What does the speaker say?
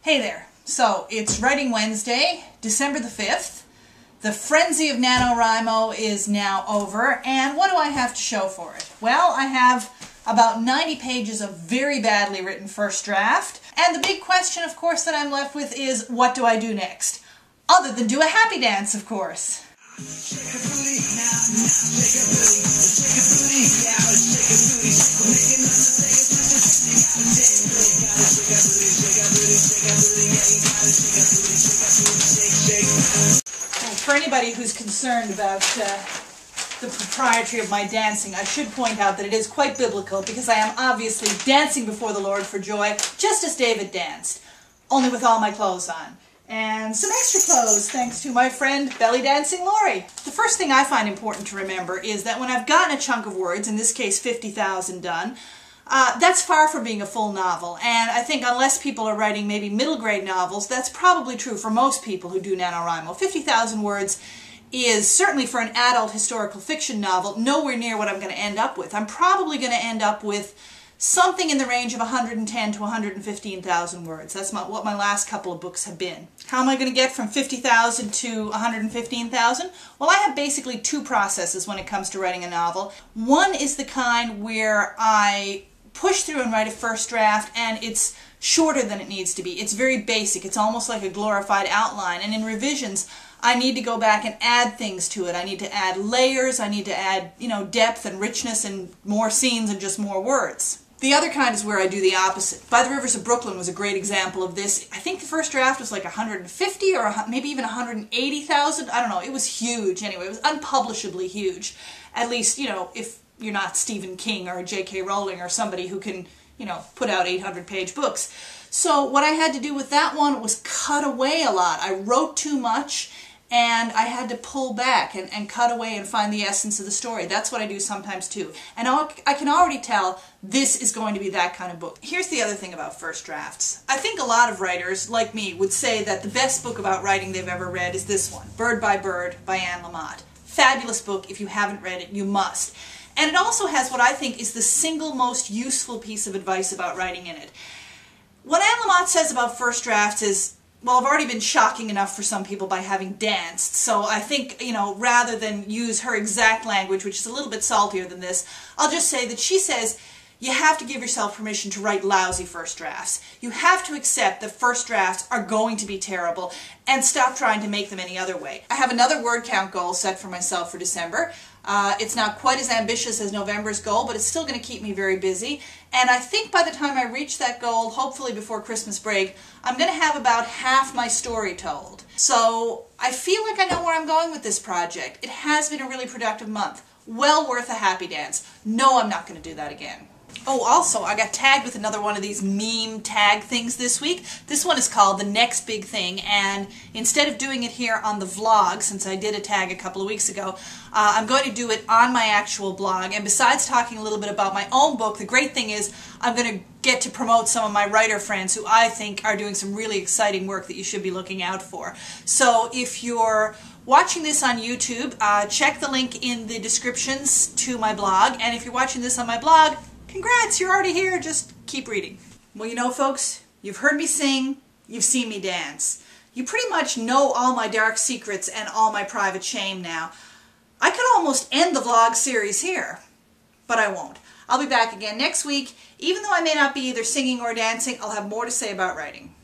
Hey there. So, it's Writing Wednesday, December the 5th. The frenzy of NaNoWriMo is now over, and what do I have to show for it? Well, I have about 90 pages of very badly written first draft, and the big question, of course, that I'm left with is, what do I do next? Other than do a happy dance, of course. For anybody who's concerned about the propriety of my dancing, I should point out that it is quite biblical because I am obviously dancing before the Lord for joy, just as David danced, only with all my clothes on. And some extra clothes, thanks to my friend Belly Dancing Lori. The first thing I find important to remember is that when I've gotten a chunk of words, in this case 50,000 done, that's far from being a full novel, and I think unless people are writing maybe middle grade novels, that's probably true for most people who do NaNoWriMo. 50,000 words is certainly for an adult historical fiction novel nowhere near what I'm going to end up with. I'm probably going to end up with something in the range of 110 to 115,000 words. That's what my last couple of books have been. How am I going to get from 50,000 to 115,000? Well, I have basically two processes when it comes to writing a novel. One is the kind where I push through and write a first draft, and it's shorter than it needs to be. It's very basic. It's almost like a glorified outline, and in revisions I need to go back and add things to it. I need to add layers, I need to add, depth and richness and more scenes and just more words. The other kind is where I do the opposite. By the Rivers of Brooklyn was a great example of this. I think the first draft was like 150 or maybe even 180,000. I don't know. It was huge anyway. It was unpublishably huge. At least, if you're not Stephen King or J.K. Rowling or somebody who can, put out 800-page books. So what I had to do with that one was cut away a lot. I wrote too much, and I had to pull back and cut away and find the essence of the story. That's what I do sometimes too. And I can already tell this is going to be that kind of book. Here's the other thing about first drafts. I think a lot of writers, like me, would say that the best book about writing they've ever read is this one, Bird by Anne Lamott. Fabulous book. If you haven't read it, you must. And it also has what I think is the single most useful piece of advice about writing in it. What Anne Lamott says about first drafts is, well, I've already been shocking enough for some people by having danced, so I think, rather than use her exact language, which is a little bit saltier than this, I'll just say that she says you have to give yourself permission to write lousy first drafts. You have to accept that first drafts are going to be terrible and stop trying to make them any other way. I have another word count goal set for myself for December. It's not quite as ambitious as November's goal, but it's still going to keep me very busy. And I think by the time I reach that goal, hopefully before Christmas break, I'm going to have about half my story told. So I feel like I know where I'm going with this project. It has been a really productive month. Well worth a happy dance. No, I'm not going to do that again. Oh, also, I got tagged with another one of these meme tag things this week. This one is called The Next Big Thing, and instead of doing it here on the vlog, since I did a tag a couple of weeks ago, I'm going to do it on my actual blog. And besides talking a little bit about my own book, the great thing is I'm going to get to promote some of my writer friends who I think are doing some really exciting work that you should be looking out for. So if you're watching this on YouTube, check the link in the descriptions to my blog, and if you're watching this on my blog, congrats, you're already here, just keep reading. Well, folks, you've heard me sing, you've seen me dance. You pretty much know all my dark secrets and all my private shame now. I could almost end the vlog series here, but I won't. I'll be back again next week. Even though I may not be either singing or dancing, I'll have more to say about writing.